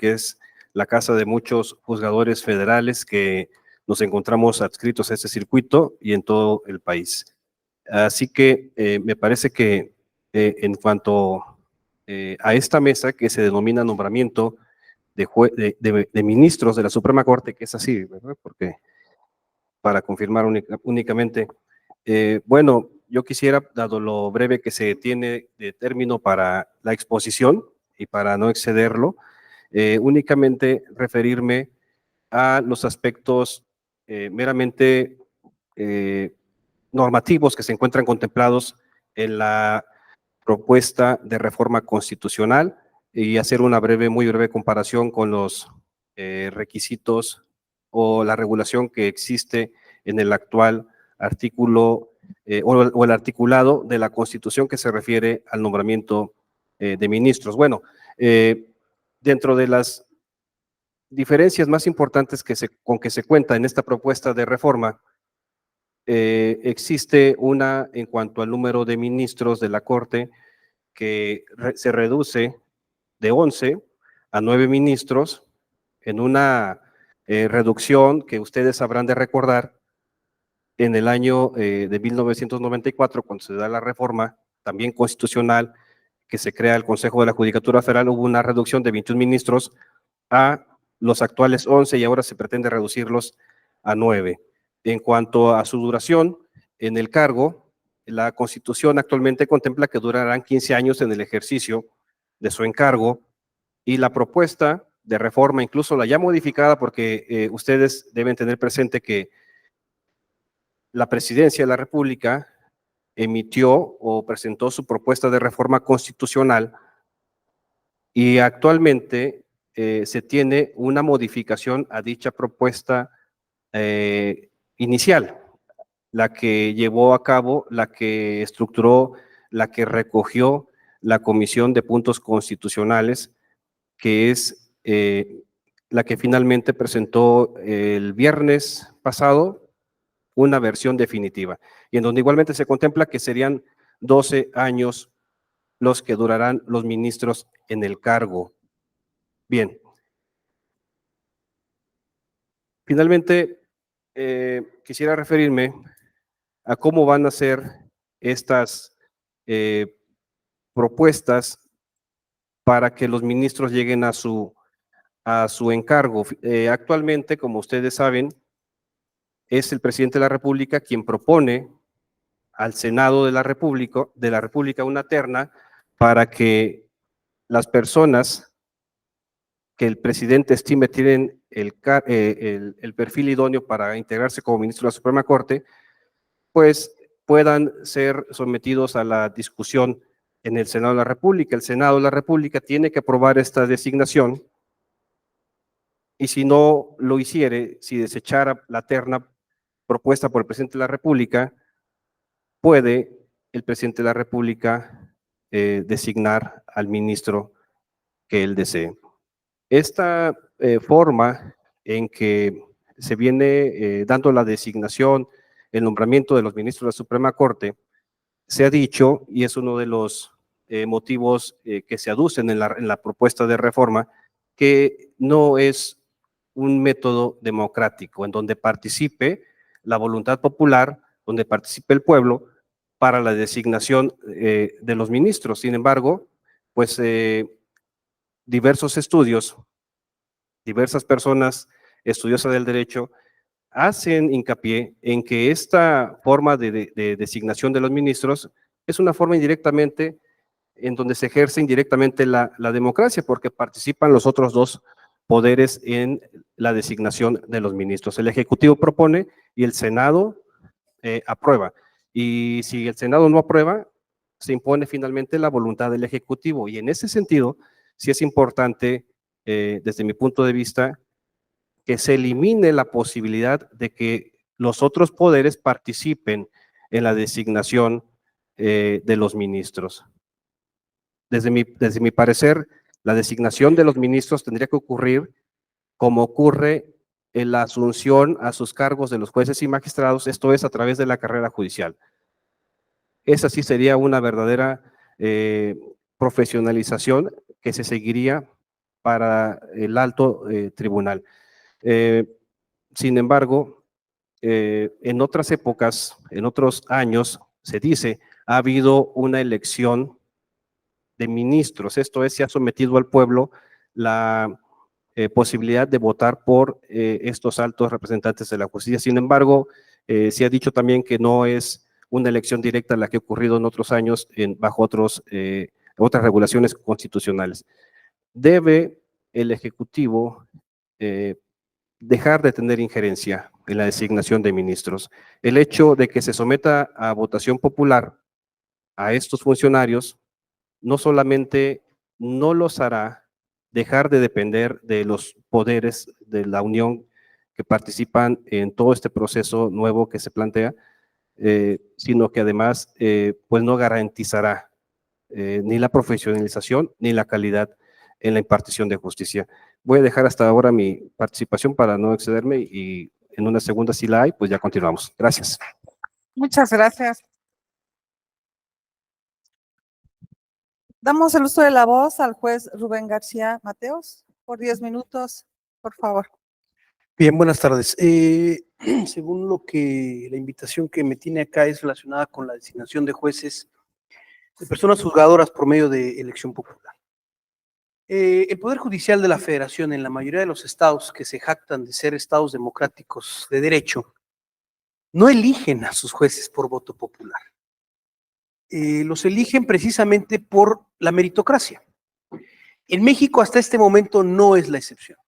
que es la casa de muchos juzgadores federales que nos encontramos adscritos a este circuito y en todo el país. Así que me parece que en cuanto a esta mesa que se denomina nombramiento de ministros de la Suprema Corte, que es así, ¿verdad? Porque para confirmar únicamente, bueno, yo quisiera, dado lo breve que se tiene de término para la exposición y para no excederlo, únicamente referirme a los aspectos meramente normativos que se encuentran contemplados en la propuesta de reforma constitucional y hacer una muy breve comparación con los requisitos o la regulación que existe en el actual artículo o el articulado de la Constitución que se refiere al nombramiento de ministros. Bueno, dentro de las diferencias más importantes con que se cuenta en esta propuesta de reforma, existe una en cuanto al número de ministros de la Corte que se reduce de 11 a 9 ministros en una reducción que ustedes habrán de recordar en el año de 1994, cuando se da la reforma también constitucional que se crea el Consejo de la Judicatura Federal, hubo una reducción de 21 ministros a los actuales 11 y ahora se pretende reducirlos a 9. En cuanto a su duración en el cargo, la Constitución actualmente contempla que durarán 15 años en el ejercicio de su encargo y la propuesta de reforma, incluso la ya modificada, porque ustedes deben tener presente que la Presidencia de la República emitió o presentó su propuesta de reforma constitucional y actualmente se tiene una modificación a dicha propuesta inicial, la que llevó a cabo, la que estructuró, la que recogió la Comisión de Puntos Constitucionales, que es la que finalmente presentó el viernes pasado una versión definitiva, y en donde igualmente se contempla que serían 12 años los que durarán los ministros en el cargo. Bien. Finalmente, quisiera referirme a cómo van a ser estas propuestas para que los ministros lleguen a su encargo. Actualmente, como ustedes saben, es el presidente de la República quien propone al Senado de la República una terna para que las personas que el presidente estime tienen el perfil idóneo para integrarse como ministro de la Suprema Corte, pues puedan ser sometidos a la discusión en el Senado de la República. El Senado de la República tiene que aprobar esta designación y si no lo hiciere, si desechara la terna propuesta por el presidente de la República, puede el presidente de la República designar al ministro que él desee. Esta forma en que se viene dando la designación, el nombramiento de los ministros de la Suprema Corte, se ha dicho, y es uno de los motivos que se aducen en la propuesta de reforma, que no es un método democrático en donde participe la voluntad popular, donde participe el pueblo para la designación de los ministros. Sin embargo, pues diversos estudios, diversas personas estudiosas del derecho hacen hincapié en que esta forma de designación de los ministros es una forma indirectamente en donde se ejerce indirectamente la democracia, porque participan los otros dos poderes en la designación de los ministros. El Ejecutivo propone y el Senado aprueba. Y si el Senado no aprueba, se impone finalmente la voluntad del Ejecutivo. Y en ese sentido, sí es importante, desde mi punto de vista, que se elimine la posibilidad de que los otros poderes participen en la designación de los ministros. Desde mi parecer, la designación de los ministros tendría que ocurrir como ocurre en la asunción a sus cargos de los jueces y magistrados, esto es a través de la carrera judicial. Esa sí sería una verdadera profesionalización que se seguiría para el alto tribunal. Sin embargo, en otras épocas, en otros años, se dice, ha habido una elección de ministros, esto es, se ha sometido al pueblo la posibilidad de votar por estos altos representantes de la justicia. Sin embargo, se ha dicho también que no es una elección directa la que ha ocurrido en otros años bajo otras regulaciones constitucionales. Debe el Ejecutivo dejar de tener injerencia en la designación de ministros. El hecho de que se someta a votación popular a estos funcionarios no solamente no los hará dejar de depender de los poderes de la Unión que participan en todo este proceso nuevo que se plantea, sino que además pues no garantizará ni la profesionalización ni la calidad en la impartición de justicia. Voy a dejar hasta ahora mi participación para no excederme y en una segunda, si la hay, pues ya continuamos. Gracias. Muchas gracias. Damos el uso de la voz al juez Rubén García Mateos por 10 minutos, por favor. Bien, buenas tardes. Según la invitación que me tiene acá es relacionada con la designación de jueces de personas juzgadoras por medio de elección popular. El Poder Judicial de la Federación, en la mayoría de los estados que se jactan de ser estados democráticos de derecho, no eligen a sus jueces por voto popular. Los eligen precisamente por la meritocracia. En México hasta este momento no es la excepción.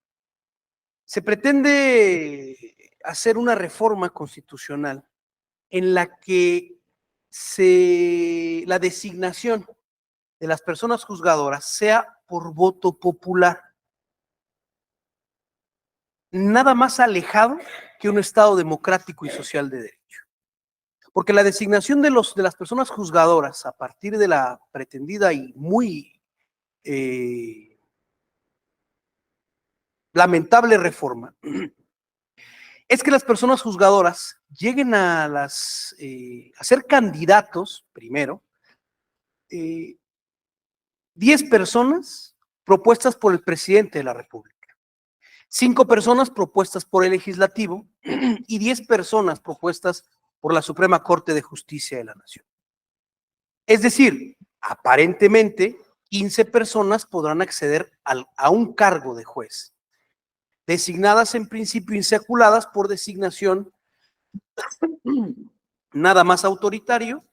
Se pretende hacer una reforma constitucional en la que la designación de las personas juzgadoras sea por voto popular. Nada más alejado que un Estado democrático y social de derecho. Porque la designación de las personas juzgadoras a partir de la pretendida y muy lamentable reforma es que las personas juzgadoras lleguen a ser candidatos, primero, 10 personas propuestas por el presidente de la República, 5 personas propuestas por el legislativo y 10 personas propuestas por la Suprema Corte de Justicia de la Nación. Es decir, aparentemente, 15 personas podrán acceder a un cargo de juez, designadas en principio insaculadas por designación nada más autoritario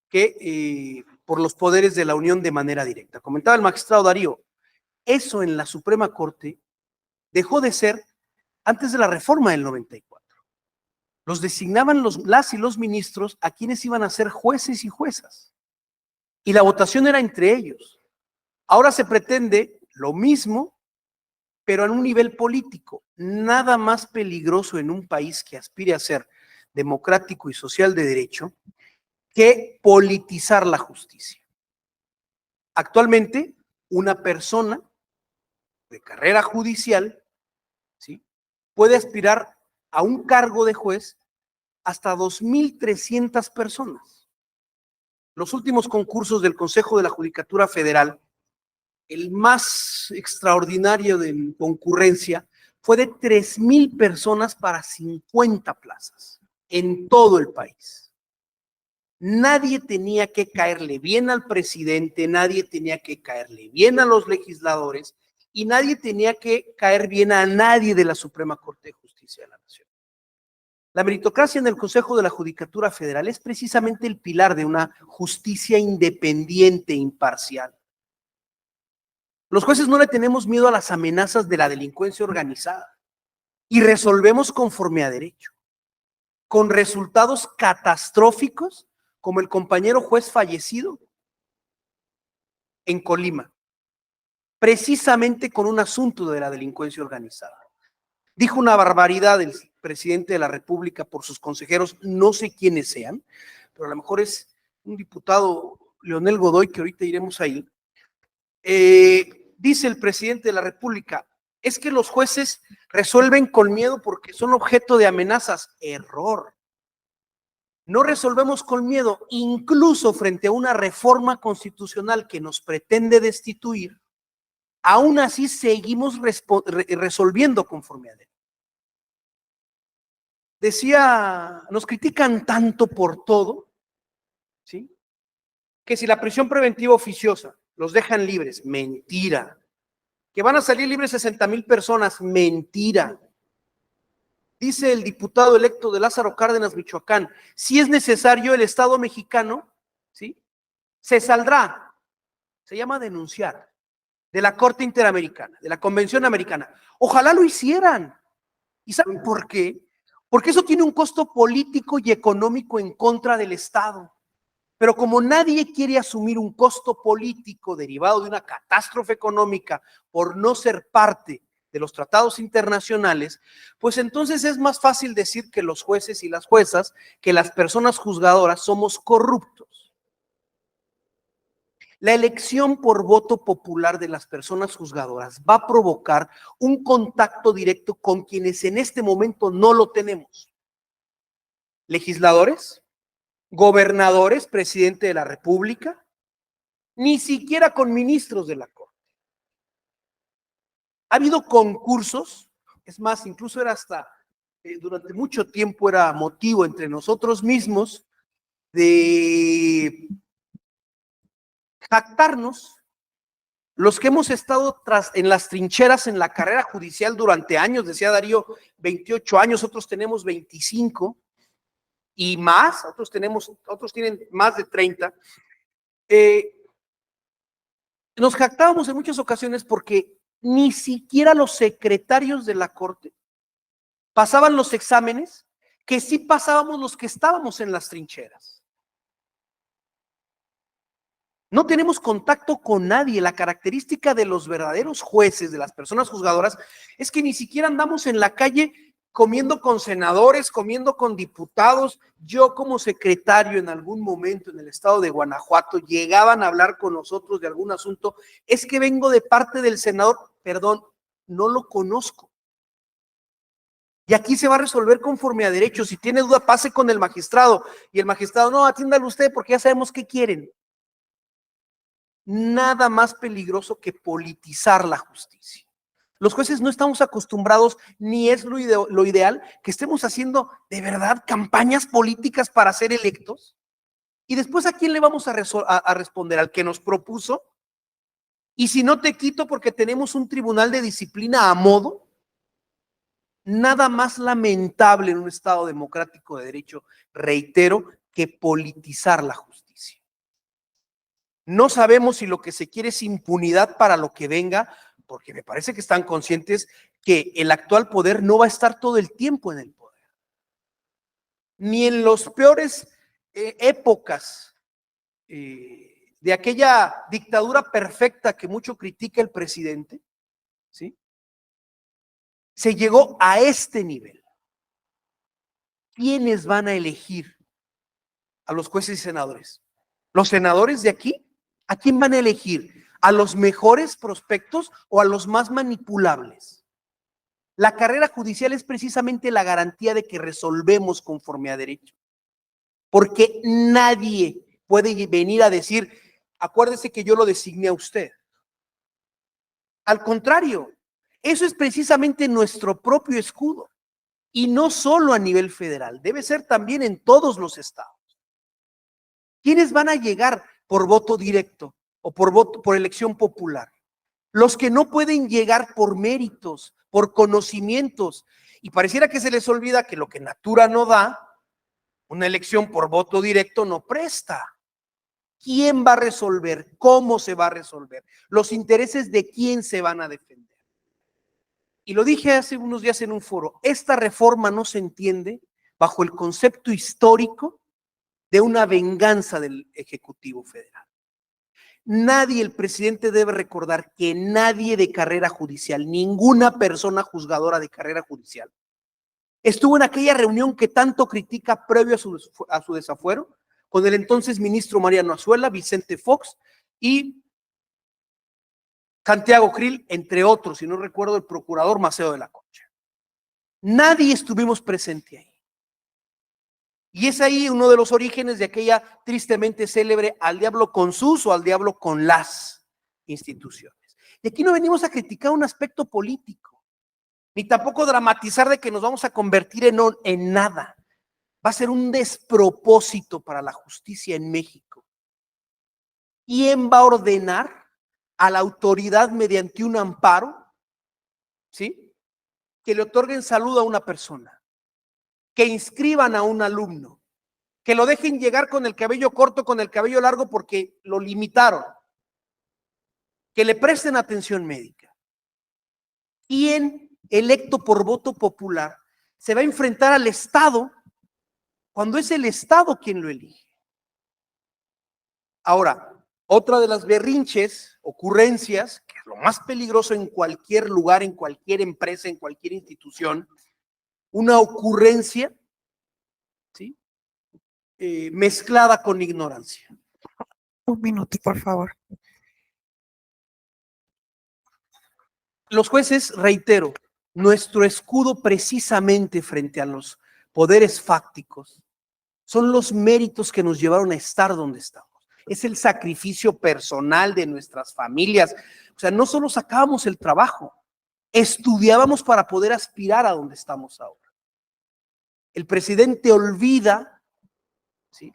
que por los poderes de la Unión de manera directa. Comentaba el magistrado Darío, eso en la Suprema Corte dejó de ser antes de la reforma del 94. Los designaban las y los ministros a quienes iban a ser jueces y juezas. Y la votación era entre ellos. Ahora se pretende lo mismo, pero en un nivel político. Nada más peligroso en un país que aspire a ser democrático y social de derecho que politizar la justicia. Actualmente, una persona de carrera judicial, ¿sí?, puede aspirar a un cargo de juez hasta 2,300 personas. Los últimos concursos del Consejo de la Judicatura Federal, el más extraordinario de concurrencia, fue de 3,000 personas para 50 plazas en todo el país. Nadie tenía que caerle bien al presidente, nadie tenía que caerle bien a los legisladores y nadie tenía que caer bien a nadie de la Suprema Corte de Justicia de la Nación. La meritocracia en el Consejo de la Judicatura Federal es precisamente el pilar de una justicia independiente e imparcial. Los jueces no le tenemos miedo a las amenazas de la delincuencia organizada y resolvemos conforme a derecho, con resultados catastróficos como el compañero juez fallecido en Colima, precisamente con un asunto de la delincuencia organizada. Dijo una barbaridad el presidente de la República por sus consejeros, no sé quiénes sean, pero a lo mejor es un diputado, Leonel Godoy, que ahorita iremos ahí. Dice el presidente de la República, es que los jueces resuelven con miedo porque son objeto de amenazas. Error. No resolvemos con miedo, incluso frente a una reforma constitucional que nos pretende destituir. aún así seguimos resolviendo conforme a derecho. Decía, nos critican tanto por todo, ¿sí? Que si la prisión preventiva oficiosa los dejan libres, mentira. Que van a salir libres 60,000 personas, mentira. Dice el diputado electo de Lázaro Cárdenas, Michoacán, si es necesario el Estado mexicano, ¿sí? Se saldrá, se llama denunciar, de la Corte Interamericana, de la Convención Americana. Ojalá lo hicieran. ¿Y saben por qué? Porque eso tiene un costo político y económico en contra del Estado. Pero como nadie quiere asumir un costo político derivado de una catástrofe económica por no ser parte de los tratados internacionales, pues entonces es más fácil decir que los jueces y las juezas, que las personas juzgadoras somos corruptos. La elección por voto popular de las personas juzgadoras va a provocar un contacto directo con quienes en este momento no lo tenemos. Legisladores, gobernadores, presidente de la República, ni siquiera con ministros de la Corte. Ha habido concursos, es más, incluso era hasta, durante mucho tiempo era motivo entre nosotros mismos de jactarnos, los que hemos estado en las trincheras en la carrera judicial durante años, decía Darío, 28 años, otros tenemos 25 y más, otros tienen más de 30. Nos jactábamos en muchas ocasiones porque ni siquiera los secretarios de la Corte pasaban los exámenes que sí pasábamos los que estábamos en las trincheras. No tenemos contacto con nadie. La característica de los verdaderos jueces, de las personas juzgadoras, es que ni siquiera andamos en la calle comiendo con senadores, comiendo con diputados. Yo como secretario en algún momento en el estado de Guanajuato llegaban a hablar con nosotros de algún asunto. Es que vengo de parte del senador, perdón, no lo conozco. Y aquí se va a resolver conforme a derecho. Si tiene duda, pase con el magistrado. Y el magistrado, no, atiéndalo usted porque ya sabemos qué quieren. Nada más peligroso que politizar la justicia. Los jueces no estamos acostumbrados, ni es lo ideal, que estemos haciendo de verdad campañas políticas para ser electos. Y después, ¿a quién le vamos a responder? ¿Al que nos propuso? Y si no te quito porque tenemos un tribunal de disciplina a modo. Nada más lamentable en un Estado democrático de derecho, reitero, que politizar la justicia. No sabemos si lo que se quiere es impunidad para lo que venga, porque me parece que están conscientes que el actual poder no va a estar todo el tiempo en el poder. Ni en las peores épocas de aquella dictadura perfecta que mucho critica el presidente, ¿sí? Se llegó a este nivel. ¿Quiénes van a elegir a los jueces y senadores? ¿Los senadores de aquí? ¿A quién van a elegir? ¿A los mejores prospectos o a los más manipulables? La carrera judicial es precisamente la garantía de que resolvemos conforme a derecho. Porque nadie puede venir a decir, acuérdese que yo lo designé a usted. Al contrario, eso es precisamente nuestro propio escudo. Y no solo a nivel federal, debe ser también en todos los estados. ¿Quiénes van a llegar por voto directo o por elección popular? Los que no pueden llegar por méritos, por conocimientos. Y pareciera que se les olvida que lo que natura no da, una elección por voto directo no presta. ¿Quién va a resolver? ¿Cómo se va a resolver? Los intereses de quién se van a defender. Y lo dije hace unos días en un foro, esta reforma no se entiende bajo el concepto histórico de una venganza del Ejecutivo Federal. Nadie, el presidente debe recordar que nadie de carrera judicial, ninguna persona juzgadora de carrera judicial, estuvo en aquella reunión que tanto critica previo a su desafuero con el entonces ministro Mariano Azuela, Vicente Fox y Santiago Krill, entre otros, si no recuerdo, el procurador Maceo de la Concha. Nadie estuvimos presente ahí. Y es ahí uno de los orígenes de aquella tristemente célebre al diablo con sus o al diablo con las instituciones. Y aquí no venimos a criticar un aspecto político, ni tampoco dramatizar de que nos vamos a convertir en nada. Va a ser un despropósito para la justicia en México. ¿Quién va a ordenar a la autoridad mediante un amparo, ¿sí?, que le otorguen salud a una persona, que inscriban a un alumno, que lo dejen llegar con el cabello corto, con el cabello largo porque lo limitaron, que le presten atención médica? ¿Quién, electo por voto popular, se va a enfrentar al Estado cuando es el Estado quien lo elige? Ahora, otra de las berrinches, ocurrencias, que es lo más peligroso en cualquier lugar, en cualquier empresa, en cualquier institución, una ocurrencia, ¿sí?, mezclada con ignorancia. Un minuto, por favor. Los jueces, reitero, nuestro escudo precisamente frente a los poderes fácticos son los méritos que nos llevaron a estar donde estamos. Es el sacrificio personal de nuestras familias. O sea, no solo sacábamos el trabajo, estudiábamos para poder aspirar a donde estamos ahora. El presidente olvida, ¿sí?,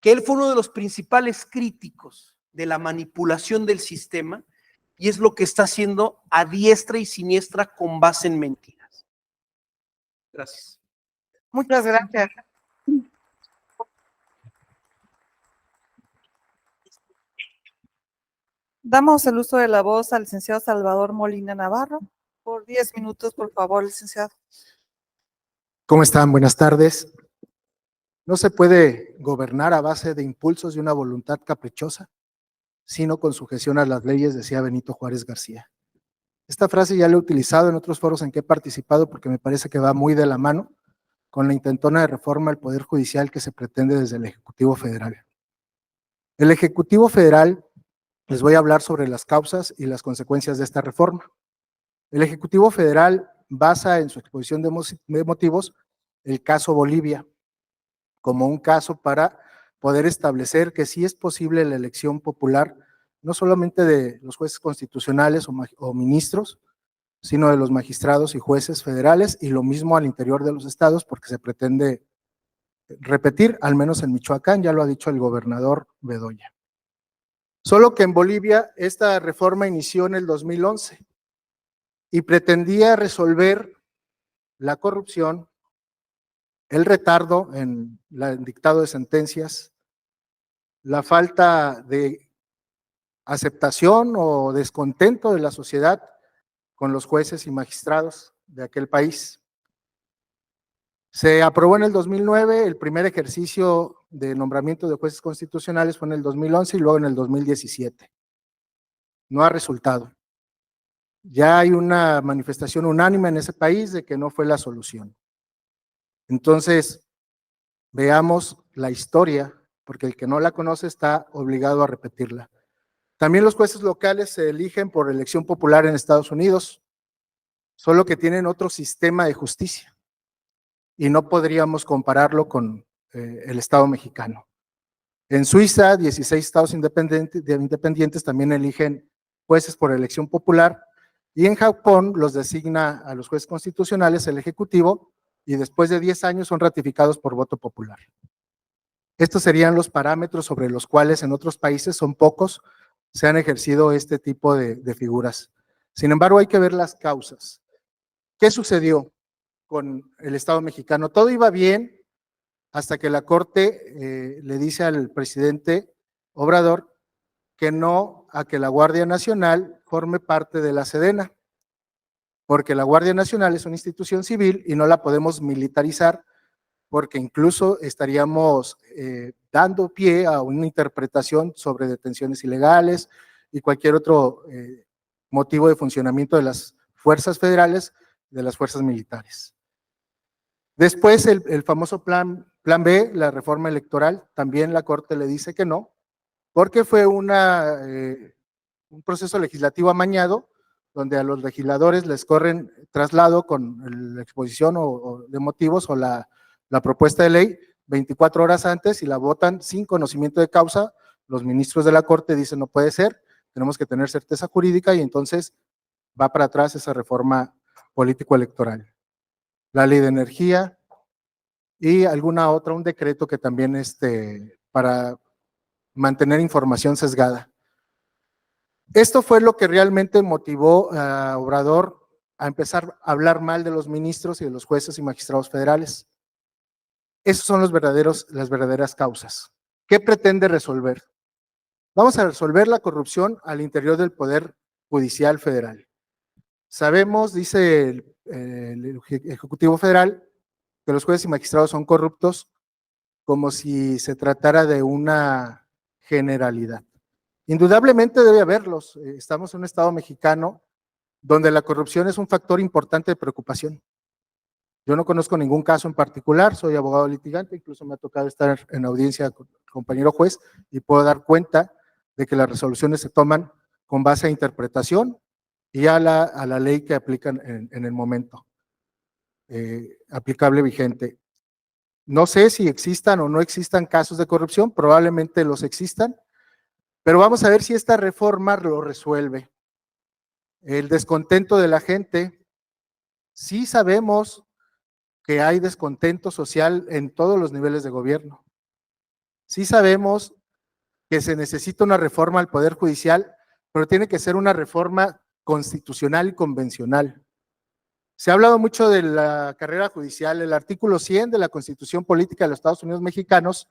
que él fue uno de los principales críticos de la manipulación del sistema y es lo que está haciendo a diestra y siniestra con base en mentiras. Gracias. Muchas gracias. Damos el uso de la voz al licenciado Salvador Molina Navarro. Por 10 minutos, por favor, licenciado. ¿Cómo están? Buenas tardes. No se puede gobernar a base de impulsos y una voluntad caprichosa, sino con sujeción a las leyes, decía Benito Juárez García. Esta frase ya la he utilizado en otros foros en que he participado porque me parece que va muy de la mano con la intentona de reforma al Poder Judicial que se pretende desde el Ejecutivo Federal. El Ejecutivo Federal, les voy a hablar sobre las causas y las consecuencias de esta reforma. El Ejecutivo Federal basa en su exposición de motivos el caso Bolivia como un caso para poder establecer que sí es posible la elección popular, no solamente de los jueces constitucionales o ministros, sino de los magistrados y jueces federales, y lo mismo al interior de los estados, porque se pretende repetir, al menos en Michoacán, ya lo ha dicho el gobernador Bedoya. Solo que en Bolivia esta reforma inició en el 2011 y pretendía resolver la corrupción, el retardo en el dictado de sentencias, la falta de aceptación o descontento de la sociedad con los jueces y magistrados de aquel país. Se aprobó en el 2009, el primer ejercicio de nombramiento de jueces constitucionales fue en el 2011 y luego en el 2017. No ha resultado. Ya hay una manifestación unánime en ese país de que no fue la solución. Entonces, veamos la historia, porque el que no la conoce está obligado a repetirla. También los jueces locales se eligen por elección popular en Estados Unidos, solo que tienen otro sistema de justicia y no podríamos compararlo con el Estado mexicano. En Suiza, 16 estados independientes también eligen jueces por elección popular, y en Japón los designa a los jueces constitucionales el Ejecutivo y después de 10 años son ratificados por voto popular. Estos serían los parámetros sobre los cuales en otros países, son pocos, se han ejercido este tipo de figuras. Sin embargo, hay que ver las causas. ¿Qué sucedió con el Estado mexicano? Todo iba bien hasta que la Corte le dice al presidente Obrador que no a que la Guardia Nacional forme parte de la Sedena, porque la Guardia Nacional es una institución civil y no la podemos militarizar, porque incluso estaríamos dando pie a una interpretación sobre detenciones ilegales y cualquier otro motivo de funcionamiento de las fuerzas federales, de las fuerzas militares. Después el famoso plan B, la reforma electoral, también la Corte le dice que no, porque fue un proceso legislativo amañado, donde a los legisladores les corren traslado con la exposición o de motivos o la propuesta de ley 24 horas antes y la votan sin conocimiento de causa. Los ministros de la Corte dicen no puede ser, tenemos que tener certeza jurídica y entonces va para atrás esa reforma político-electoral. La ley de energía y alguna otra, un decreto que también para mantener información sesgada. Esto fue lo que realmente motivó a Obrador a empezar a hablar mal de los ministros y de los jueces y magistrados federales. Esos son las verdaderas causas. ¿Qué pretende resolver? Vamos a resolver la corrupción al interior del Poder Judicial Federal. Sabemos, dice el Ejecutivo Federal, que los jueces y magistrados son corruptos como si se tratara de una generalidad. Indudablemente debe haberlos. Estamos en un estado mexicano donde la corrupción es un factor importante de preocupación. Yo no conozco ningún caso en particular, soy abogado litigante, incluso me ha tocado estar en audiencia con el compañero juez y puedo dar cuenta de que las resoluciones se toman con base a interpretación y a la ley que aplican en el momento aplicable vigente. No sé si existan o no existan casos de corrupción, probablemente los existan, pero vamos a ver si esta reforma lo resuelve. El descontento de la gente, sí sabemos que hay descontento social en todos los niveles de gobierno. Sí sabemos que se necesita una reforma al Poder Judicial, pero tiene que ser una reforma constitucional y convencional. Se ha hablado mucho de la carrera judicial. El artículo 100 de la Constitución Política de los Estados Unidos Mexicanos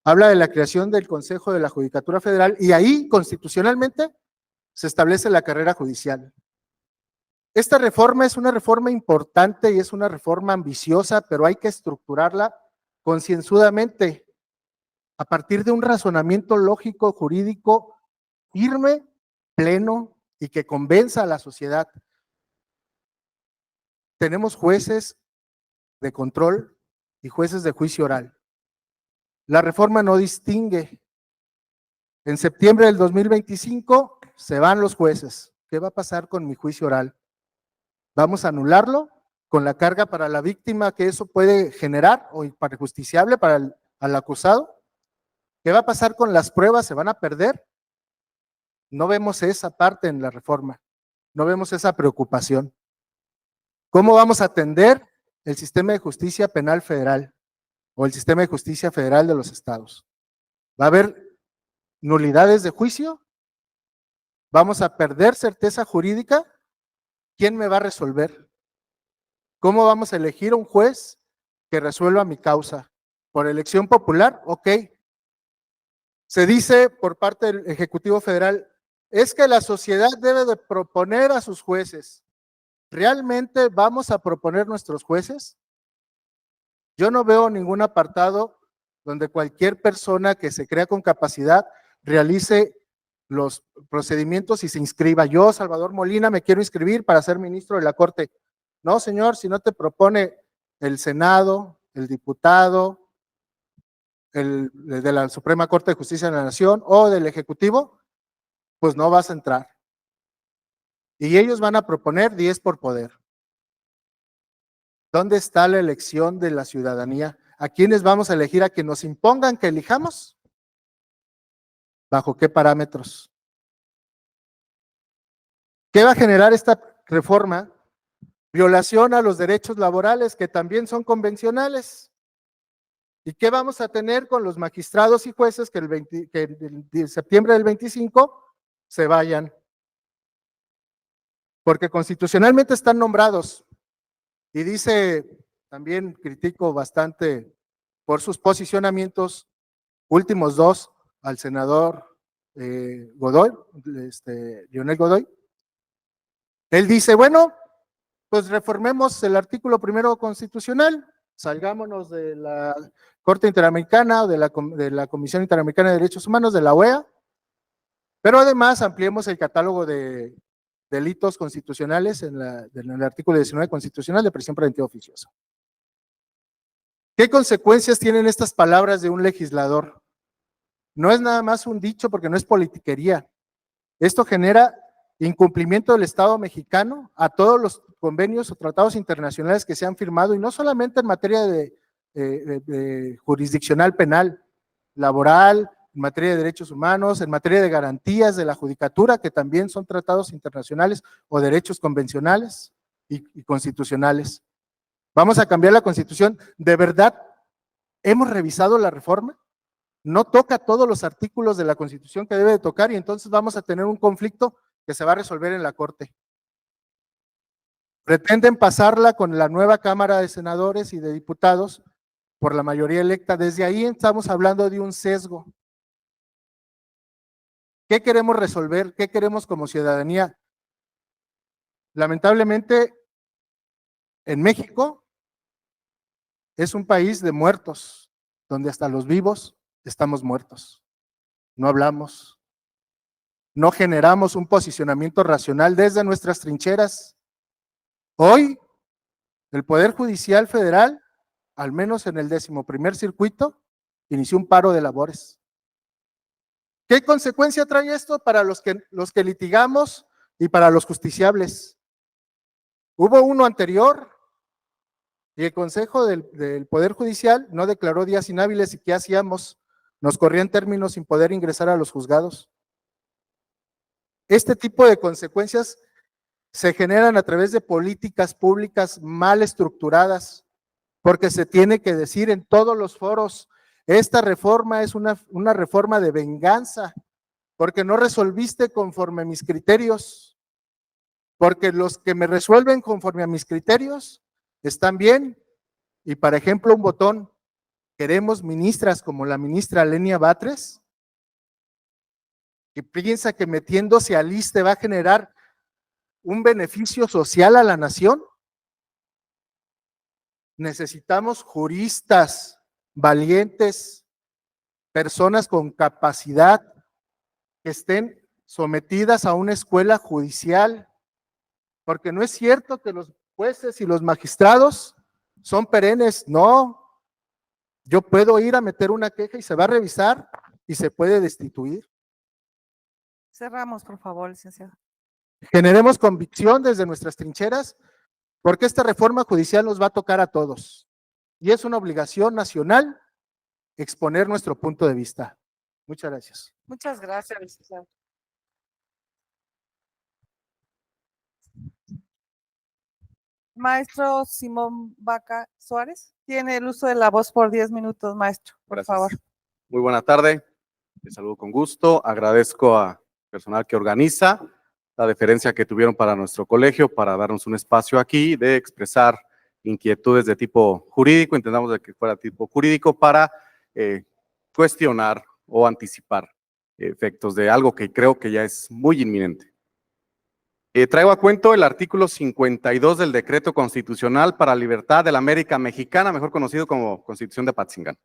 habla de la creación del Consejo de la Judicatura Federal y ahí constitucionalmente se establece la carrera judicial. Esta reforma es una reforma importante y es una reforma ambiciosa, pero hay que estructurarla concienzudamente a partir de un razonamiento lógico, jurídico, firme, pleno y que convenza a la sociedad. Tenemos jueces de control y jueces de juicio oral. La reforma no distingue. En septiembre del 2025 se van los jueces. ¿Qué va a pasar con mi juicio oral? ¿Vamos a anularlo con la carga para la víctima que eso puede generar o injusticiable para al acusado? ¿Qué va a pasar con las pruebas? ¿Se van a perder? No vemos esa parte en la reforma. No vemos esa preocupación. ¿Cómo vamos a atender el sistema de justicia penal federal o el sistema de justicia federal de los estados? ¿Va a haber nulidades de juicio? ¿Vamos a perder certeza jurídica? ¿Quién me va a resolver? ¿Cómo vamos a elegir un juez que resuelva mi causa? ¿Por elección popular? Ok. Se dice por parte del Ejecutivo Federal, es que la sociedad debe de proponer a sus jueces. ¿Realmente vamos a proponer nuestros jueces? Yo no veo ningún apartado donde cualquier persona que se crea con capacidad realice los procedimientos y se inscriba. Yo, Salvador Molina, me quiero inscribir para ser ministro de la Corte. No, señor, si no te propone el Senado, el diputado, el de la Suprema Corte de Justicia de la Nación o del Ejecutivo, pues no vas a entrar. Y ellos van a proponer 10 por poder. ¿Dónde está la elección de la ciudadanía? ¿A quiénes vamos a elegir? ¿A que nos impongan que elijamos? ¿Bajo qué parámetros? ¿Qué va a generar esta reforma? Violación a los derechos laborales que también son convencionales. ¿Y qué vamos a tener con los magistrados y jueces que en septiembre del 25 se vayan? Porque constitucionalmente están nombrados. Y dice, también critico bastante por sus posicionamientos, últimos dos, al senador Godoy, Leonel Godoy. Él dice, bueno, pues reformemos el artículo primero constitucional, salgámonos de la Corte Interamericana o de la Comisión Interamericana de Derechos Humanos, de la OEA, pero además ampliemos el catálogo de delitos constitucionales en el artículo 19 constitucional de prisión preventiva oficiosa. ¿Qué consecuencias tienen estas palabras de un legislador? No es nada más un dicho porque no es politiquería. Esto genera incumplimiento del Estado mexicano a todos los convenios o tratados internacionales que se han firmado y no solamente en materia de jurisdiccional penal, laboral, en materia de derechos humanos, en materia de garantías de la judicatura, que también son tratados internacionales o derechos convencionales y constitucionales. Vamos a cambiar la Constitución. ¿De verdad hemos revisado la reforma? No toca todos los artículos de la Constitución que debe de tocar y entonces vamos a tener un conflicto que se va a resolver en la Corte. Pretenden pasarla con la nueva Cámara de Senadores y de Diputados por la mayoría electa. Desde ahí estamos hablando de un sesgo. ¿Qué queremos resolver? ¿Qué queremos como ciudadanía? Lamentablemente, en México es un país de muertos, donde hasta los vivos estamos muertos. No hablamos, no generamos un posicionamiento racional desde nuestras trincheras. Hoy, el Poder Judicial Federal, al menos en el 11º circuito, inició un paro de labores. ¿Qué consecuencia trae esto para los que litigamos y para los justiciables? Hubo uno anterior y el Consejo del Poder Judicial no declaró días inhábiles. ¿Y qué hacíamos? Nos corrían términos sin poder ingresar a los juzgados. Este tipo de consecuencias se generan a través de políticas públicas mal estructuradas, porque se tiene que decir en todos los foros, esta reforma es una reforma de venganza, porque no resolviste conforme a mis criterios, porque los que me resuelven conforme a mis criterios están bien, y por ejemplo un botón, queremos ministras como la ministra Lenia Batres, que piensa que metiéndose al ISSSTE va a generar un beneficio social a la nación. Necesitamos juristas valientes, personas con capacidad, que estén sometidas a una escuela judicial, porque no es cierto que los jueces y los magistrados son perennes. No, yo puedo ir a meter una queja y se va a revisar y se puede destituir. Cerramos, por favor, licenciado. Generemos convicción desde nuestras trincheras, porque esta reforma judicial nos va a tocar a todos y es una obligación nacional exponer nuestro punto de vista. Muchas gracias. Muchas gracias, licenciado. Maestro Simón Vaca Suárez, tiene el uso de la voz por 10 minutos, maestro, por Gracias. favor. Muy buena tarde, les saludo con gusto, agradezco al personal que organiza, la deferencia que tuvieron para nuestro colegio, para darnos un espacio aquí de expresar inquietudes de tipo jurídico, intentamos de que fuera tipo jurídico para cuestionar o anticipar efectos de algo que creo que ya es muy inminente. Traigo a cuento el artículo 52 del Decreto Constitucional para la Libertad de la América Mexicana, mejor conocido como Constitución de Apatzingán.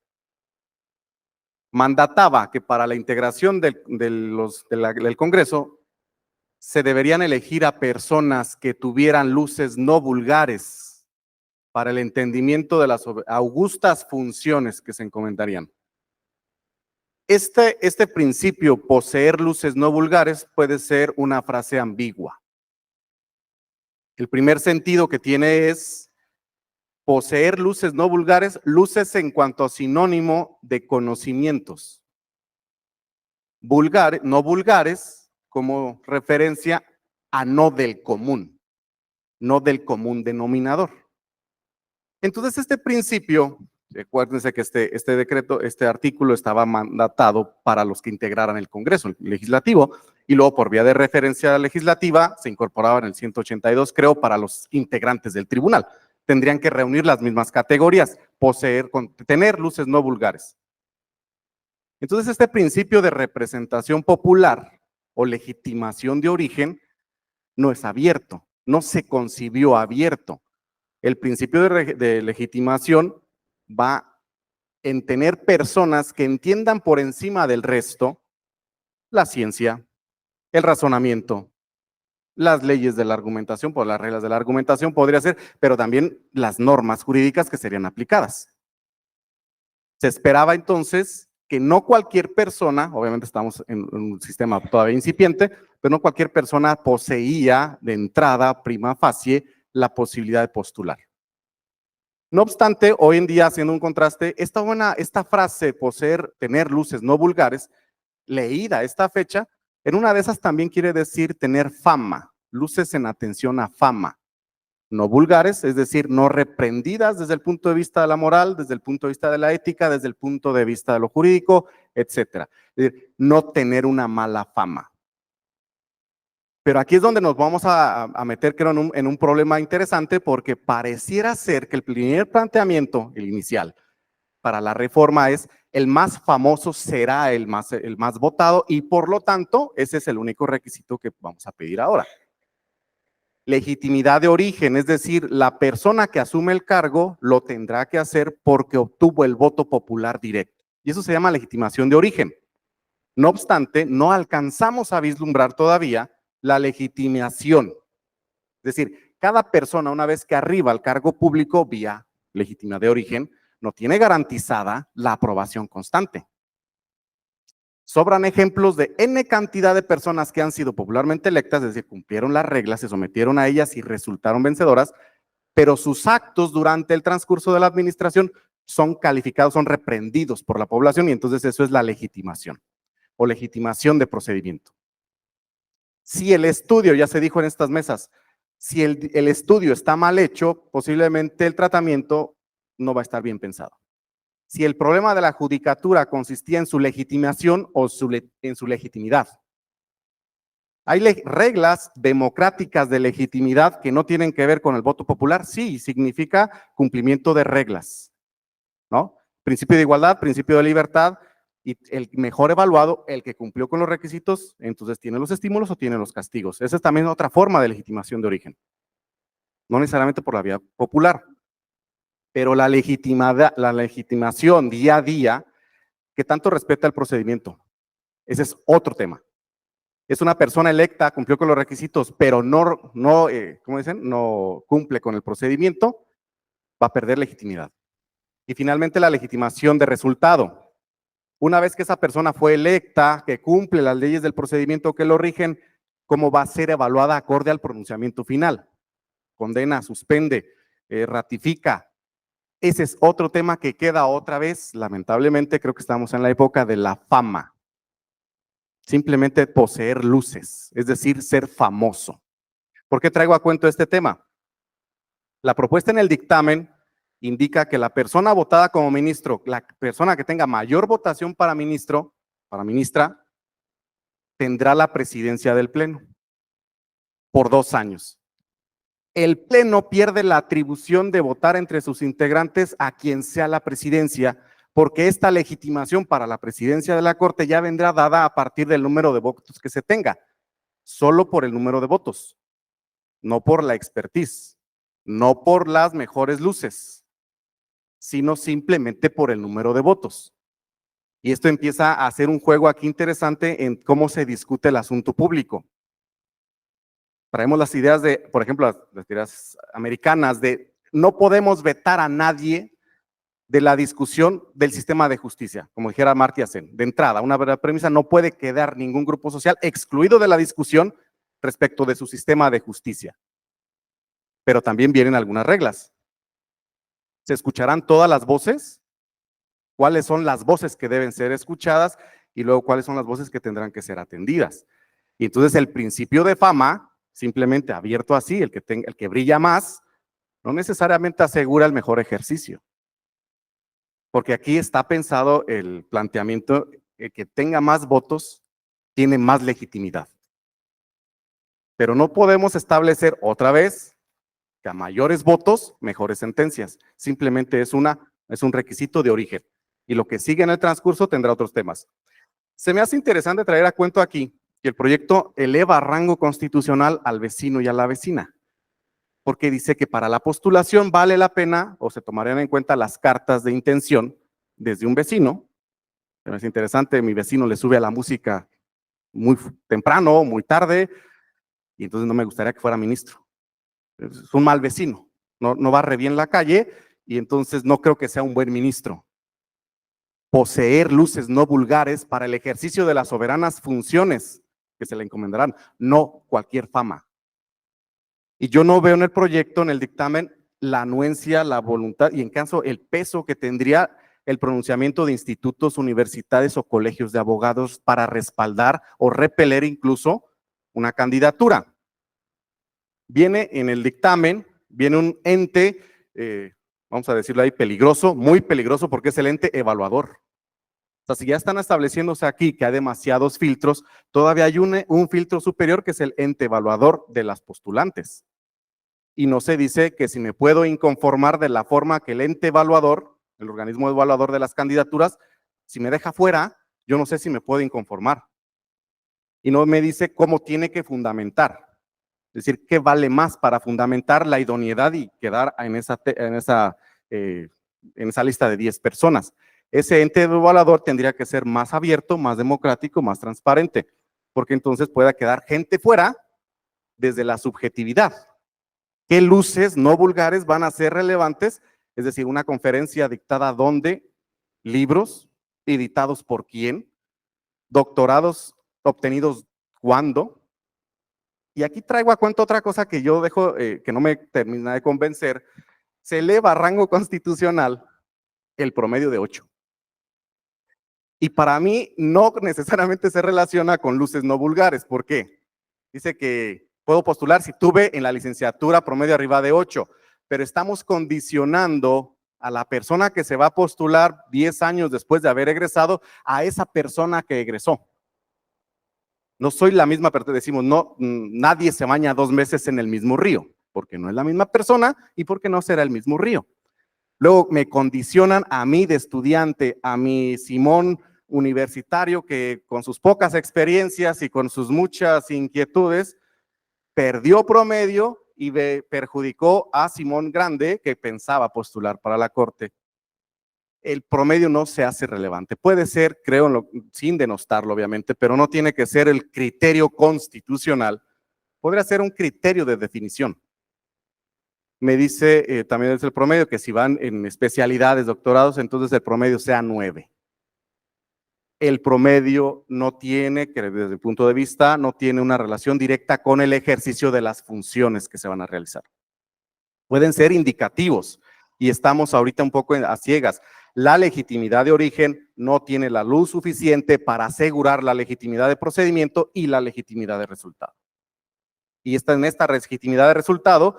Mandataba que para la integración del Congreso se deberían elegir a personas que tuvieran luces no vulgares para el entendimiento de las augustas funciones que se encomendarían. Este principio, poseer luces no vulgares, puede ser una frase ambigua. El primer sentido que tiene es poseer luces no vulgares, luces en cuanto a sinónimo de conocimientos. No vulgares como referencia a no del común denominador. Entonces este principio, acuérdense que este artículo estaba mandatado para los que integraran el Congreso legislativo y luego por vía de referencia legislativa se incorporaba en el 182, creo, para los integrantes del tribunal. Tendrían que reunir las mismas categorías, tener luces no vulgares. Entonces este principio de representación popular o legitimación de origen no es abierto, no se concibió abierto. El principio de legitimación va en tener personas que entiendan por encima del resto la ciencia, el razonamiento, las leyes de la argumentación, por las reglas de la argumentación podría ser, pero también las normas jurídicas que serían aplicadas. Se esperaba entonces que no cualquier persona, obviamente estamos en un sistema todavía incipiente, pero no cualquier persona poseía de entrada prima facie la posibilidad de postular. No obstante, hoy en día, haciendo un contraste, esta frase, tener luces no vulgares, leída esta fecha, en una de esas también quiere decir tener fama, luces en atención a fama, no vulgares, es decir, no reprendidas desde el punto de vista de la moral, desde el punto de vista de la ética, desde el punto de vista de lo jurídico, etcétera. Es decir, no tener una mala fama. Pero aquí es donde nos vamos a meter, creo, en un problema interesante, porque pareciera ser que el primer planteamiento, el inicial, para la reforma es el más famoso será el más votado y por lo tanto ese es el único requisito que vamos a pedir ahora. Legitimidad de origen, es decir, la persona que asume el cargo lo tendrá que hacer porque obtuvo el voto popular directo. Y eso se llama legitimación de origen. No obstante, no alcanzamos a vislumbrar todavía la legitimación. Es decir, cada persona una vez que arriba al cargo público vía legitimidad de origen, no tiene garantizada la aprobación constante. Sobran ejemplos de N cantidad de personas que han sido popularmente electas, es decir, cumplieron las reglas, se sometieron a ellas y resultaron vencedoras, pero sus actos durante el transcurso de la administración son calificados, son reprendidos por la población y entonces eso es la legitimación o legitimación de procedimiento. Si el estudio, ya se dijo en estas mesas, si el estudio está mal hecho, posiblemente el tratamiento no va a estar bien pensado. Si el problema de la judicatura consistía en su legitimación o en su legitimidad. Hay reglas democráticas de legitimidad que no tienen que ver con el voto popular. Sí, significa cumplimiento de reglas, ¿no? Principio de igualdad, principio de libertad y el mejor evaluado, el que cumplió con los requisitos, entonces tiene los estímulos o tiene los castigos. Esa es también otra forma de legitimación de origen. No necesariamente por la vía popular. Pero la legitimación día a día, que tanto respeta el procedimiento, ese es otro tema. Es una persona electa, cumplió con los requisitos, pero ¿cómo dicen? No cumple con el procedimiento, va a perder legitimidad. Y finalmente la legitimación de resultado. Una vez que esa persona fue electa, que cumple las leyes del procedimiento que lo rigen, ¿cómo va a ser evaluada acorde al pronunciamiento final? Condena, suspende, ratifica. Ese es otro tema que queda otra vez, lamentablemente creo que estamos en la época de la fama. Simplemente poseer luces, es decir, ser famoso. ¿Por qué traigo a cuento este tema? La propuesta en el dictamen indica que la persona votada como ministro, la persona que tenga mayor votación para ministro, para ministra, tendrá la presidencia del pleno por 2 años. El pleno pierde la atribución de votar entre sus integrantes a quien sea la presidencia, porque esta legitimación para la presidencia de la Corte ya vendrá dada a partir del número de votos que se tenga, solo por el número de votos, no por la expertise, no por las mejores luces, sino simplemente por el número de votos. Y esto empieza a hacer un juego aquí interesante en cómo se discute el asunto público. Traemos las ideas de, por ejemplo, las ideas americanas de no podemos vetar a nadie de la discusión del sistema de justicia, como dijera Amartya Sen. De entrada, una verdadera premisa, no puede quedar ningún grupo social excluido de la discusión respecto de su sistema de justicia. Pero también vienen algunas reglas. ¿Se escucharán todas las voces? ¿Cuáles son las voces que deben ser escuchadas? Y luego, ¿cuáles son las voces que tendrán que ser atendidas? Y entonces el principio de fama, simplemente abierto así, el que brilla más, no necesariamente asegura el mejor ejercicio. Porque aquí está pensado el planteamiento, el que tenga más votos tiene más legitimidad. Pero no podemos establecer otra vez que a mayores votos, mejores sentencias. Simplemente es un requisito de origen. Y lo que sigue en el transcurso tendrá otros temas. Se me hace interesante traer a cuento aquí que el proyecto eleva a rango constitucional al vecino y a la vecina, porque dice que para la postulación vale la pena o se tomarían en cuenta las cartas de intención desde un vecino. Se me hace interesante, mi vecino le sube a la música muy temprano, muy tarde, y entonces no me gustaría que fuera ministro. Es un mal vecino, no barre bien la calle y entonces no creo que sea un buen ministro. Poseer luces no vulgares para el ejercicio de las soberanas funciones que se le encomendarán, no cualquier fama. Y yo no veo en el proyecto, en el dictamen, la anuencia, la voluntad y en caso el peso que tendría el pronunciamiento de institutos, universidades o colegios de abogados para respaldar o repeler incluso una candidatura. Viene en el dictamen, viene un ente, vamos a decirlo ahí, peligroso, muy peligroso, porque es el ente evaluador. O sea, si ya están estableciéndose aquí que hay demasiados filtros, todavía hay un filtro superior que es el ente evaluador de las postulantes. Y no se dice que si me puedo inconformar de la forma que el ente evaluador, el organismo evaluador de las candidaturas, si me deja fuera, yo no sé si me puedo inconformar. Y no me dice cómo tiene que fundamentar. Es decir, qué vale más para fundamentar la idoneidad y quedar en esa lista de 10 personas. Ese ente evaluador tendría que ser más abierto, más democrático, más transparente, porque entonces pueda quedar gente fuera desde la subjetividad. ¿Qué luces no vulgares van a ser relevantes? Es decir, una conferencia dictada ¿dónde? Libros editados por quién, doctorados obtenidos ¿cuándo? Y aquí traigo a cuenta otra cosa que yo dejo, que no me termina de convencer. Se eleva a rango constitucional el promedio de 8. Y para mí no necesariamente se relaciona con luces no vulgares. ¿Por qué? Dice que puedo postular si tuve en la licenciatura promedio arriba de 8, pero estamos condicionando a la persona que se va a postular 10 años después de haber egresado a esa persona que egresó. No soy la misma persona, decimos, no, nadie se baña 2 meses en el mismo río, porque no es la misma persona y porque no será el mismo río. Luego me condicionan a mí de estudiante, a mi Simón universitario que con sus pocas experiencias y con sus muchas inquietudes perdió promedio y perjudicó a Simón Grande que pensaba postular para la Corte. El promedio no se hace relevante. Puede ser, creo, sin denostarlo obviamente, pero no tiene que ser el criterio constitucional. Podría ser un criterio de definición. Me dice también es el promedio que si van en especialidades, doctorados, entonces el promedio sea 9. El promedio no tiene, que desde el punto de vista, no tiene una relación directa con el ejercicio de las funciones que se van a realizar. Pueden ser indicativos y estamos ahorita un poco a ciegas. La legitimidad de origen no tiene la luz suficiente para asegurar la legitimidad de procedimiento y la legitimidad de resultado. Y en esta legitimidad de resultado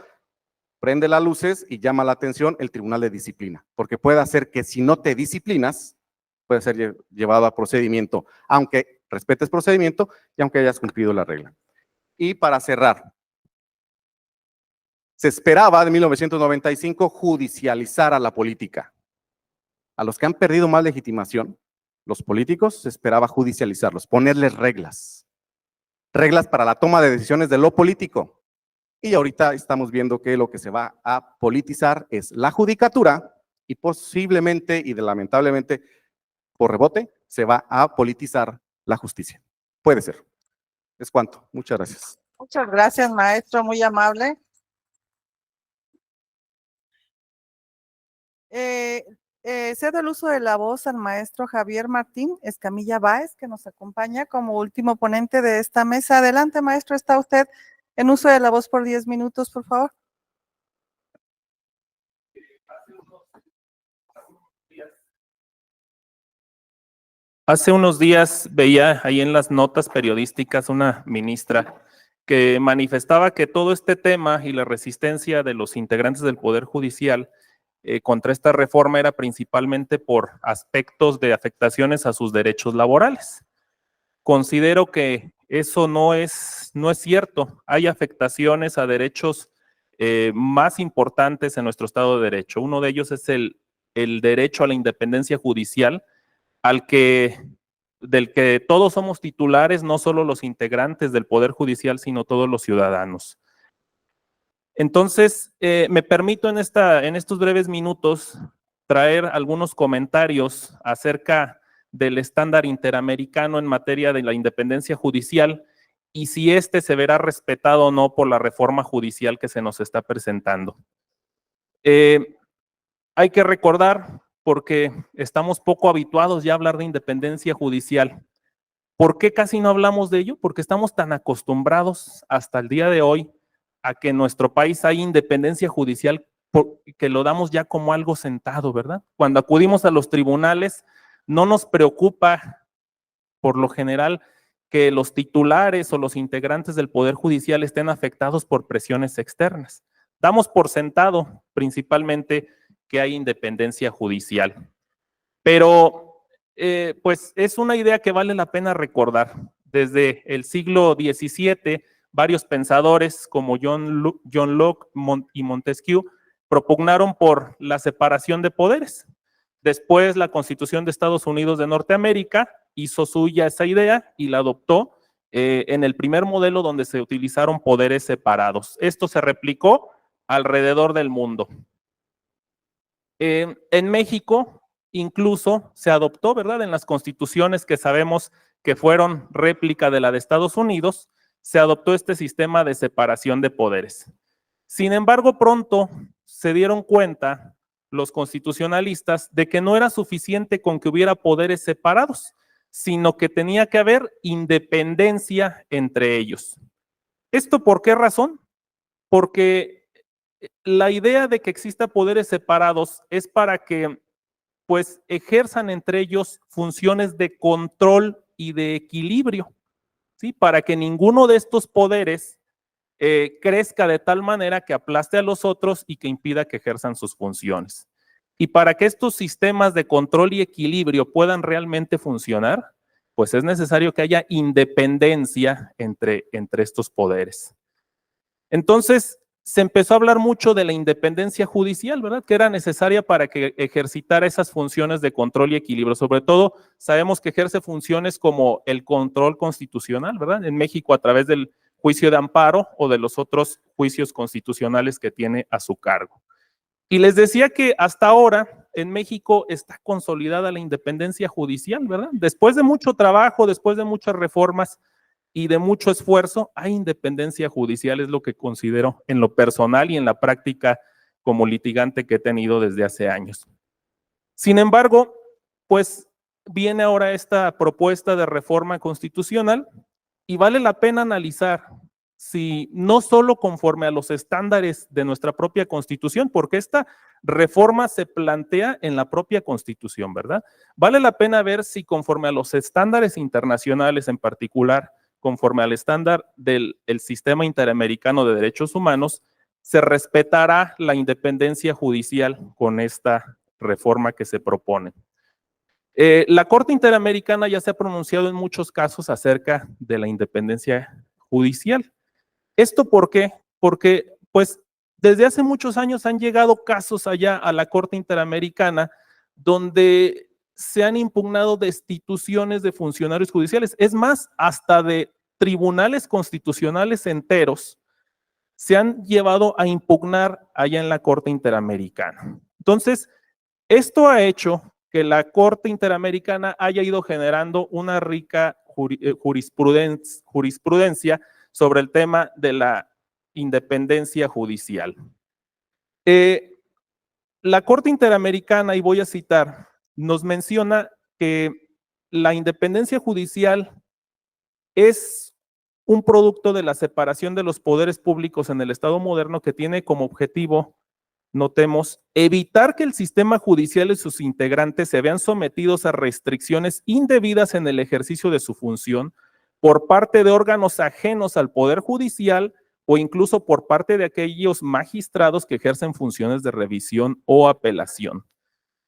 prende las luces y llama la atención el Tribunal de Disciplina, porque puede hacer que si no te disciplinas, puede ser llevado a procedimiento, aunque respetes procedimiento y aunque hayas cumplido la regla. Y para cerrar, se esperaba de 1995 judicializar a la política. A los que han perdido más legitimación, los políticos, se esperaba judicializarlos, ponerles reglas. Reglas para la toma de decisiones de lo político. Y ahorita estamos viendo que lo que se va a politizar es la judicatura y posiblemente y lamentablemente por rebote se va a politizar la justicia. Puede ser. Es cuanto. Muchas gracias. Muchas gracias, maestro, muy amable. Cedo el uso de la voz al maestro Javier Martín Escamilla Báez, que nos acompaña como último ponente de esta mesa. Adelante, maestro, está usted en uso de la voz por 10 minutos, por favor. Hace unos días veía ahí en las notas periodísticas una ministra que manifestaba que todo este tema y la resistencia de los integrantes del Poder Judicial contra esta reforma era principalmente por aspectos de afectaciones a sus derechos laborales. Considero que eso no es cierto. Hay afectaciones a derechos más importantes en nuestro Estado de Derecho. Uno de ellos es el derecho a la independencia judicial, del que todos somos titulares, no solo los integrantes del Poder Judicial, sino todos los ciudadanos. Entonces, me permito en estos breves minutos traer algunos comentarios acerca del estándar interamericano en materia de la independencia judicial y si este se verá respetado o no por la reforma judicial que se nos está presentando. Hay que recordar, porque estamos poco habituados ya a hablar de independencia judicial. ¿Por qué casi no hablamos de ello? Porque estamos tan acostumbrados hasta el día de hoy a que en nuestro país hay independencia judicial que lo damos ya como algo sentado, ¿verdad? Cuando acudimos a los tribunales, no nos preocupa, por lo general, que los titulares o los integrantes del Poder Judicial estén afectados por presiones externas. Damos por sentado, principalmente, que hay independencia judicial. Pero, pues, es una idea que vale la pena recordar. Desde el siglo XVII, varios pensadores como John Locke y Montesquieu propugnaron por la separación de poderes. Después, la Constitución de Estados Unidos de Norteamérica hizo suya esa idea y la adoptó en el primer modelo donde se utilizaron poderes separados. Esto se replicó alrededor del mundo. En México, incluso se adoptó, ¿verdad? En las constituciones que sabemos que fueron réplica de la de Estados Unidos, se adoptó este sistema de separación de poderes. Sin embargo, pronto se dieron cuenta los constitucionalistas de que no era suficiente con que hubiera poderes separados, sino que tenía que haber independencia entre ellos. ¿Esto por qué razón? Porque la idea de que exista poderes separados es para que, pues, ejerzan entre ellos funciones de control y de equilibrio, ¿sí? Para que ninguno de estos poderes crezca de tal manera que aplaste a los otros y que impida que ejerzan sus funciones. Y para que estos sistemas de control y equilibrio puedan realmente funcionar, pues es necesario que haya independencia entre estos poderes. Entonces, se empezó a hablar mucho de la independencia judicial, ¿verdad? Que era necesaria para que ejercitara esas funciones de control y equilibrio. Sobre todo, sabemos que ejerce funciones como el control constitucional, ¿verdad? En México, a través del juicio de amparo o de los otros juicios constitucionales que tiene a su cargo. Y les decía que hasta ahora en México está consolidada la independencia judicial, ¿verdad? Después de mucho trabajo, después de muchas reformas y de mucho esfuerzo, hay independencia judicial, es lo que considero en lo personal y en la práctica como litigante que he tenido desde hace años. Sin embargo, pues viene ahora esta propuesta de reforma constitucional y vale la pena analizar si no solo conforme a los estándares de nuestra propia Constitución, porque esta reforma se plantea en la propia Constitución, ¿verdad? Vale la pena ver si conforme a los estándares internacionales, en particular conforme al estándar del Sistema Interamericano de Derechos Humanos, se respetará la independencia judicial con esta reforma que se propone. La Corte Interamericana ya se ha pronunciado en muchos casos acerca de la independencia judicial. ¿Esto por qué? Porque, pues, desde hace muchos años han llegado casos allá a la Corte Interamericana donde se han impugnado destituciones de funcionarios judiciales. Es más, hasta de tribunales constitucionales enteros se han llevado a impugnar allá en la Corte Interamericana. Entonces, esto ha hecho que la Corte Interamericana haya ido generando una rica jurisprudencia sobre el tema de la independencia judicial. La Corte Interamericana, y voy a citar, nos menciona que la independencia judicial es un producto de la separación de los poderes públicos en el Estado moderno que tiene como objetivo, notemos, evitar que el sistema judicial y sus integrantes se vean sometidos a restricciones indebidas en el ejercicio de su función por parte de órganos ajenos al Poder Judicial o incluso por parte de aquellos magistrados que ejercen funciones de revisión o apelación,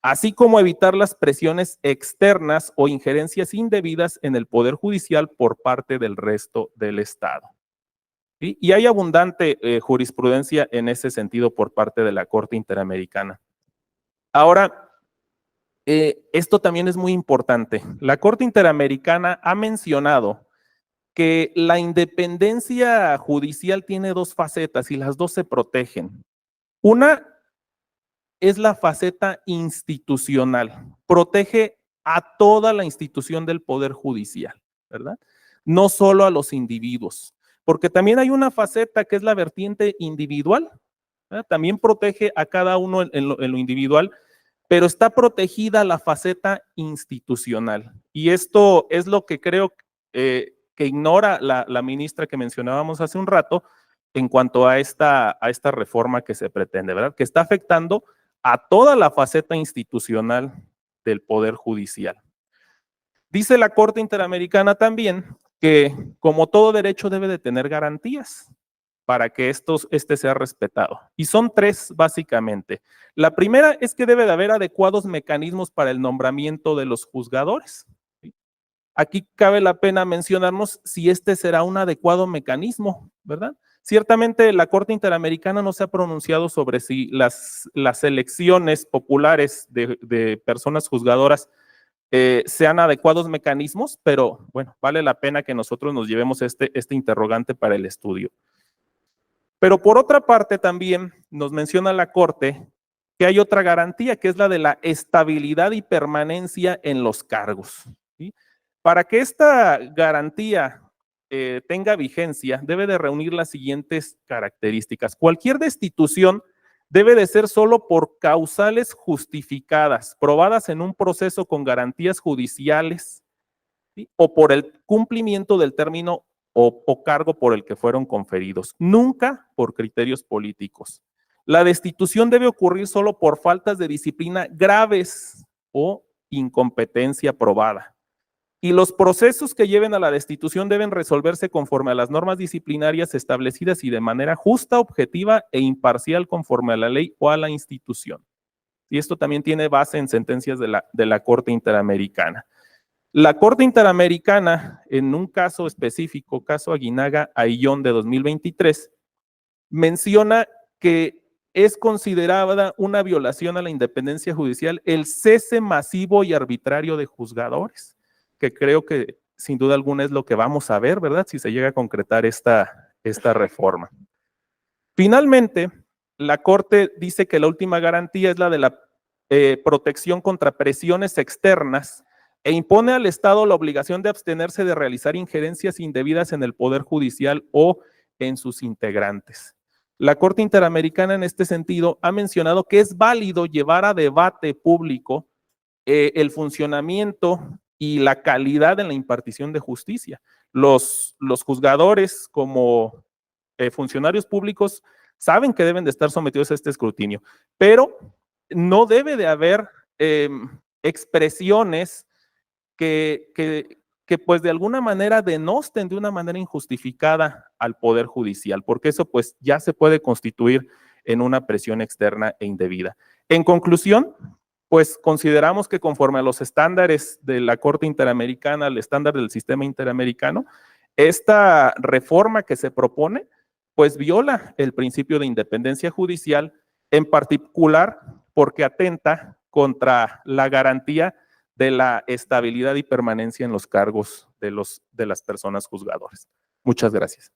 así como evitar las presiones externas o injerencias indebidas en el Poder Judicial por parte del resto del Estado. ¿Sí? Y hay abundante jurisprudencia en ese sentido por parte de la Corte Interamericana. Ahora, esto también es muy importante. La Corte Interamericana ha mencionado que la independencia judicial tiene dos facetas y las dos se protegen. Una es la faceta institucional, protege a toda la institución del Poder Judicial, ¿verdad? No solo a los individuos, porque también hay una faceta que es la vertiente individual, ¿verdad? También protege a cada uno en lo individual, pero está protegida la faceta institucional. Y esto es lo que creo que ignora la ministra que mencionábamos hace un rato, en cuanto a esta reforma que se pretende, ¿verdad? Que está afectando a toda la faceta institucional del Poder Judicial. Dice la Corte Interamericana también que, como todo derecho, debe de tener garantías para que este sea respetado. Y son tres, básicamente. La primera es que debe de haber adecuados mecanismos para el nombramiento de los juzgadores. Aquí cabe la pena mencionarnos si este será un adecuado mecanismo, ¿verdad? Ciertamente la Corte Interamericana no se ha pronunciado sobre si las elecciones populares de personas juzgadoras sean adecuados mecanismos, pero bueno, vale la pena que nosotros nos llevemos este interrogante para el estudio. Pero por otra parte también nos menciona la Corte que hay otra garantía, que es la de la estabilidad y permanencia en los cargos, ¿sí? Para que esta garantía tenga vigencia, debe de reunir las siguientes características. Cualquier destitución debe de ser solo por causales justificadas, probadas en un proceso con garantías judiciales, ¿sí? O por el cumplimiento del término o cargo por el que fueron conferidos, nunca por criterios políticos. La destitución debe ocurrir solo por faltas de disciplina graves o incompetencia probada. Y los procesos que lleven a la destitución deben resolverse conforme a las normas disciplinarias establecidas y de manera justa, objetiva e imparcial conforme a la ley o a la institución. Y esto también tiene base en sentencias de la Corte Interamericana. La Corte Interamericana, en un caso específico, caso Aguinaga-Ayllón de 2023, menciona que es considerada una violación a la independencia judicial el cese masivo y arbitrario de juzgadores, que creo que sin duda alguna es lo que vamos a ver, ¿verdad? Si se llega a concretar esta reforma. Finalmente, la Corte dice que la última garantía es la de la protección contra presiones externas e impone al Estado la obligación de abstenerse de realizar injerencias indebidas en el Poder Judicial o en sus integrantes. La Corte Interamericana en este sentido ha mencionado que es válido llevar a debate público el funcionamiento y la calidad en la impartición de justicia. Los juzgadores como funcionarios públicos saben que deben de estar sometidos a este escrutinio, pero no debe de haber expresiones que pues de alguna manera denosten de una manera injustificada al Poder Judicial, porque eso pues ya se puede constituir en una presión externa e indebida. En conclusión, pues consideramos que conforme a los estándares de la Corte Interamericana, el estándar del sistema interamericano, esta reforma que se propone pues viola el principio de independencia judicial, en particular porque atenta contra la garantía de la estabilidad y permanencia en los cargos de las personas juzgadoras. Muchas gracias.